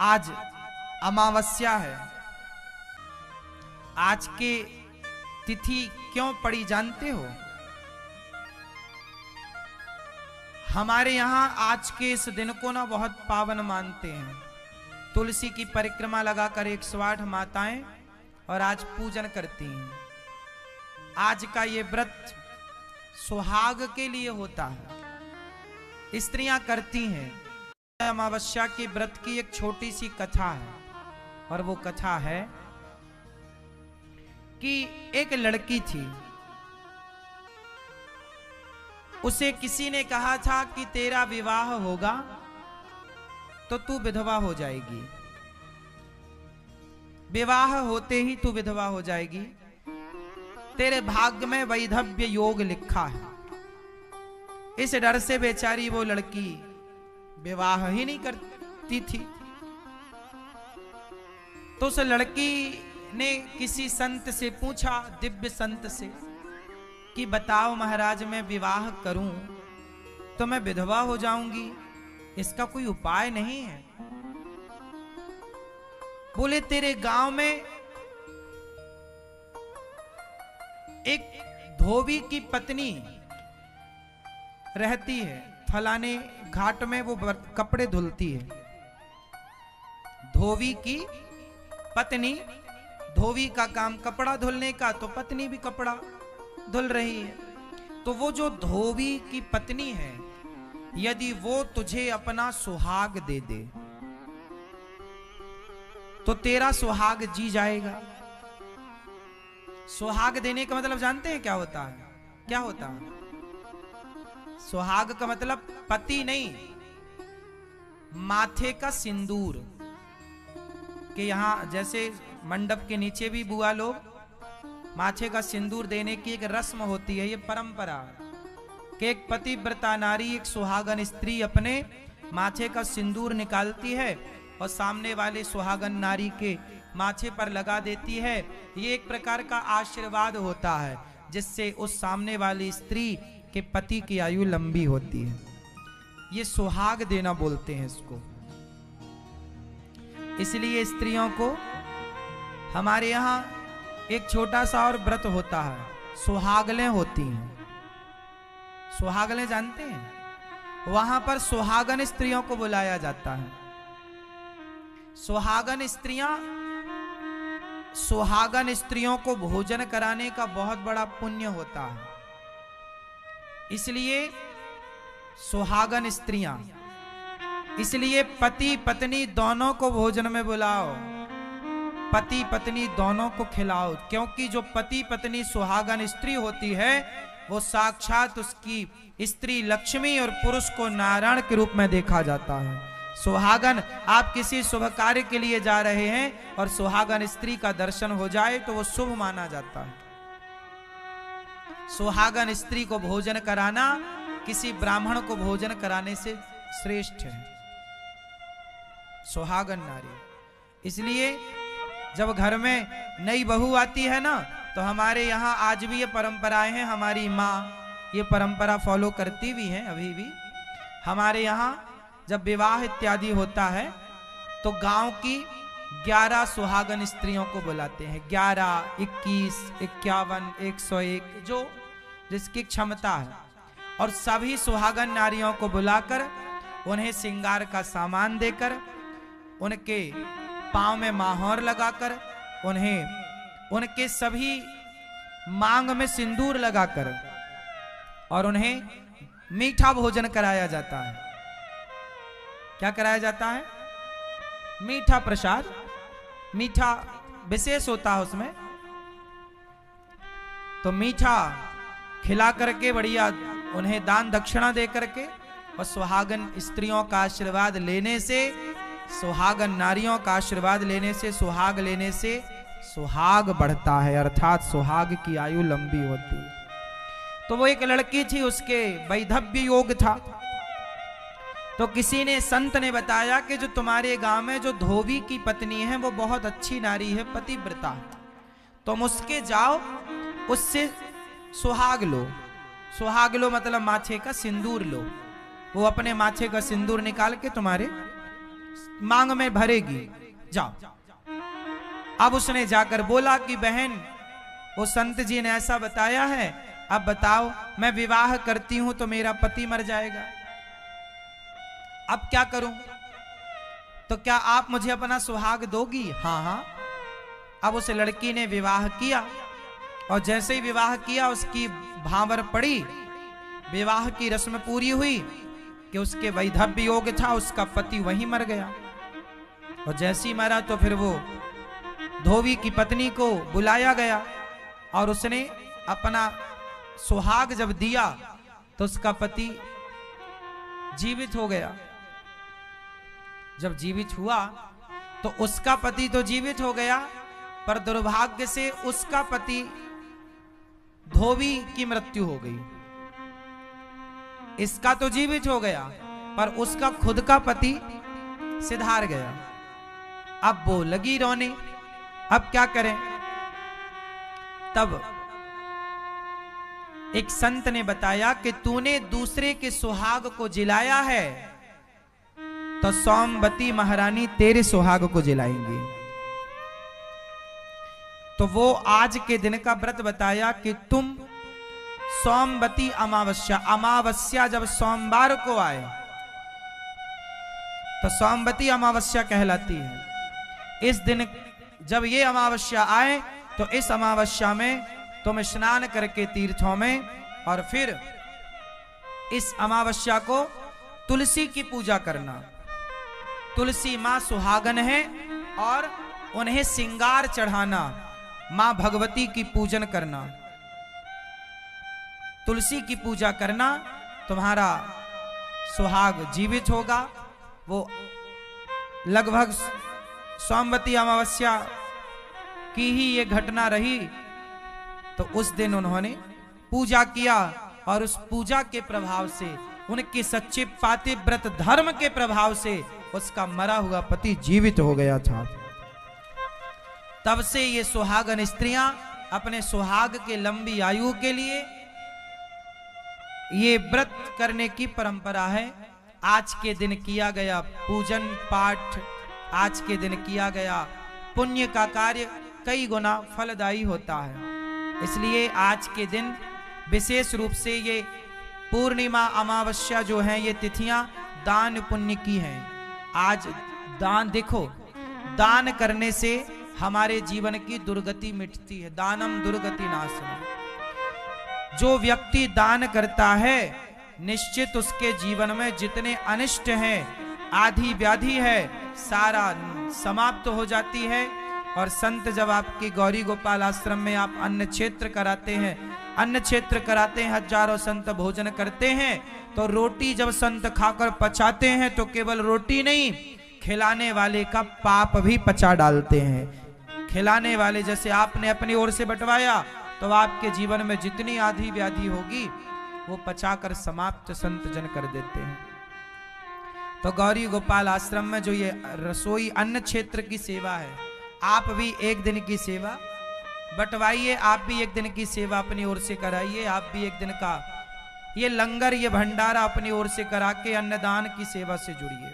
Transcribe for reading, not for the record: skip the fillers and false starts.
आज अमावस्या है। आज के तिथि क्यों पड़ी जानते हो? हमारे यहां आज के इस दिन को ना बहुत पावन मानते हैं। तुलसी की परिक्रमा लगाकर 108 माताएं और आज पूजन करती हैं। आज का ये व्रत सुहाग के लिए होता है, स्त्रियां करती हैं। अमावस्या के व्रत की एक छोटी सी कथा है और वो कथा है कि एक लड़की थी। उसे किसी ने कहा था कि तेरा विवाह होगा तो तू विधवा हो जाएगी, विवाह होते ही तू विधवा हो जाएगी, तेरे भाग्य में वैधव्य योग लिखा है। इस डर से बेचारी वो लड़की विवाह ही नहीं करती थी। तो उस लड़की ने किसी संत से पूछा, दिव्य संत से, कि बताओ महाराज मैं विवाह करूं तो मैं विधवा हो जाऊंगी, इसका कोई उपाय नहीं है? बोले तेरे गांव में एक धोबी की पत्नी रहती है, फलाने घाट में वो कपड़े धुलती है। धोबी की पत्नी, धोबी का काम कपड़ा धुलने का, तो पत्नी भी कपड़ा धुल रही है। तो वो जो धोबी की पत्नी है, यदि वो तुझे अपना सुहाग दे दे तो तेरा सुहाग जी जाएगा। सुहाग देने का मतलब जानते हैं क्या होता है? क्या होता है? सुहाग का मतलब पति नहीं, माथे का सिंदूर। कि यहां जैसे मंडप के नीचे भी बुआ लोग माथे का सिंदूर देने की एक रस्म होती है, ये परंपरा कि एक पतिव्रता नारी, एक सुहागन स्त्री अपने माथे का सिंदूर निकालती है और सामने वाले सुहागन नारी के माथे पर लगा देती है। ये एक प्रकार का आशीर्वाद होता है जिससे उस सामने वाली स्त्री के पति की आयु लंबी होती है। ये सुहाग देना बोलते हैं इसको। इसलिए स्त्रियों को हमारे यहां एक छोटा सा और व्रत होता है, सुहागलें होती हैं। सुहागलें जानते हैं? वहां पर सुहागन स्त्रियों को बुलाया जाता है। सुहागन स्त्रियों को भोजन कराने का बहुत बड़ा पुण्य होता है। इसलिए सुहागन स्त्रियां, इसलिए पति पत्नी दोनों को भोजन में बुलाओ, पति पत्नी दोनों को खिलाओ, क्योंकि जो पति पत्नी सुहागन स्त्री होती है वो साक्षात उसकी स्त्री लक्ष्मी और पुरुष को नारायण के रूप में देखा जाता है। सुहागन, आप किसी शुभ कार्य के लिए जा रहे हैं और सुहागन स्त्री का दर्शन हो जाए तो वो शुभ माना जाता है। सुहागन स्त्री को भोजन कराना किसी ब्राह्मण को भोजन कराने से श्रेष्ठ है, सुहागन नारी। इसलिए जब घर में नई बहू आती है ना, तो हमारे यहाँ आज भी ये परंपराएं हैं। हमारी माँ ये परंपरा फॉलो करती भी हैं अभी भी। हमारे यहाँ जब विवाह इत्यादि होता है तो गांव की 11 सुहागन स्त्रियों को बुलाते हैं। 11, 21, 51, 101 जो जिसकी क्षमता है, और सभी सुहागन नारियों को बुलाकर उन्हें श्रृंगार का सामान देकर, उनके पांव में माहौर लगाकर, उन्हें उनके सभी मांग में सिंदूर लगाकर और उन्हें मीठा भोजन कराया जाता है। क्या कराया जाता है? मीठा प्रसाद। मीठा विशेष होता है उसमें, तो मीठा खिला करके बढ़िया उन्हें दान दक्षिणा दे करके और सुहागन स्त्रियों का आशीर्वाद लेने से, सुहागन नारियों का आशीर्वाद लेने से, सुहाग लेने से सुहाग बढ़ता है, अर्थात सुहाग की आयु लंबी होती है। तो वो एक लड़की थी, उसके वैधव्य योग था। तो किसी ने, संत ने बताया कि जो तुम्हारे गांव में जो धोबी की पत्नी है वो बहुत अच्छी नारी है, पतिव्रता, तुम उसके जाओ, उससे सुहाग लो। सुहाग लो मतलब माथे का सिंदूर लो। वो अपने माथे का सिंदूर निकाल के तुम्हारे मांग में भरेगी, जाओ। अब उसने जाकर बोला कि बहन, वो संत जी ने ऐसा बताया है, अब बताओ मैं विवाह करती हूं तो मेरा पति मर जाएगा, अब क्या करूं? तो क्या आप मुझे अपना सुहाग दोगी? हाँ हाँ। अब उस लड़की ने विवाह किया, और जैसे ही विवाह किया उसकी भांवर पड़ी, विवाह की रस्म पूरी हुई कि उसके वैधव्य योग था, उसका पति वहीं मर गया। और जैसे ही मरा तो फिर वो धोबी की पत्नी को बुलाया गया, और उसने अपना सुहाग जब दिया तो उसका पति जीवित हो गया। जब जीवित हुआ तो उसका पति तो जीवित हो गया, पर दुर्भाग्य से उसका पति धोबी की मृत्यु हो गई। इसका तो जीवित हो गया, पर उसका खुद का पति सिधार गया। अब वो लगी रोने, अब क्या करें? तब एक संत ने बताया कि तूने दूसरे के सुहाग को जिलाया है तो सोमवती महारानी तेरे सुहाग को जिलाएंगी। तो वो आज के दिन का व्रत बताया कि तुम सोमवती अमावस्या जब सोमवार को आए तो सोमवती अमावस्या कहलाती है। इस दिन जब ये अमावस्या आए तो इस अमावस्या में तुम स्नान करके तीर्थों में, और फिर इस अमावस्या को तुलसी की पूजा करना। तुलसी मां सुहागन है और उन्हें श्रृंगार चढ़ाना, मां भगवती की पूजन करना, तुलसी की पूजा करना, तुम्हारा सुहाग जीवित होगा। वो लगभग सोमवती अमावस्या की ही ये घटना रही। तो उस दिन उन्होंने पूजा किया, और उस पूजा के प्रभाव से, उनके सच्चे पातिव्रत धर्म के प्रभाव से उसका मरा हुआ पति जीवित हो गया था। तब से ये सुहागन स्त्रियां अपने सुहाग के लंबी आयु के लिए ये व्रत करने की परंपरा है। आज के दिन किया गया पूजन पाठ, आज के दिन किया गया पुण्य का कार्य कई गुना फलदायी होता है। इसलिए आज के दिन विशेष रूप से ये पूर्णिमा अमावस्या जो है, ये तिथियां दान पुण्य की हैं। आज दान, देखो, दान करने से हमारे जीवन की दुर्गति मिटती है। दानम दुर्गति नाशनम। जो व्यक्ति दान करता है निश्चित उसके जीवन में जितने अनिष्ट हैं, आधी व्याधि है, सारा समाप्त हो जाती है। और संत जब आपकी गौरी गोपाल आश्रम में आप अन्न क्षेत्र कराते हैं, अन्न क्षेत्र कराते हैं, हजारों संत भोजन करते हैं, तो रोटी जब संत खाकर पचाते हैं तो केवल रोटी नहीं, खिलाने वाले का पाप भी पचा डालते हैं। खिलाने वाले, जैसे आपने अपनी ओर से बंटवाया तो आपके जीवन में जितनी आधी व्याधि होगी वो पचाकर समाप्त संत जन कर देते हैं। तो गौरी गोपाल आश्रम में जो ये रसोई अन्न क्षेत्र की सेवा है, आप भी एक दिन की सेवा बंटवाइए, आप भी एक दिन की सेवा अपनी ओर से कराइए, आप भी एक दिन का ये लंगर, ये भंडारा अपनी ओर से करा के अन्नदान की सेवा से जुड़िए।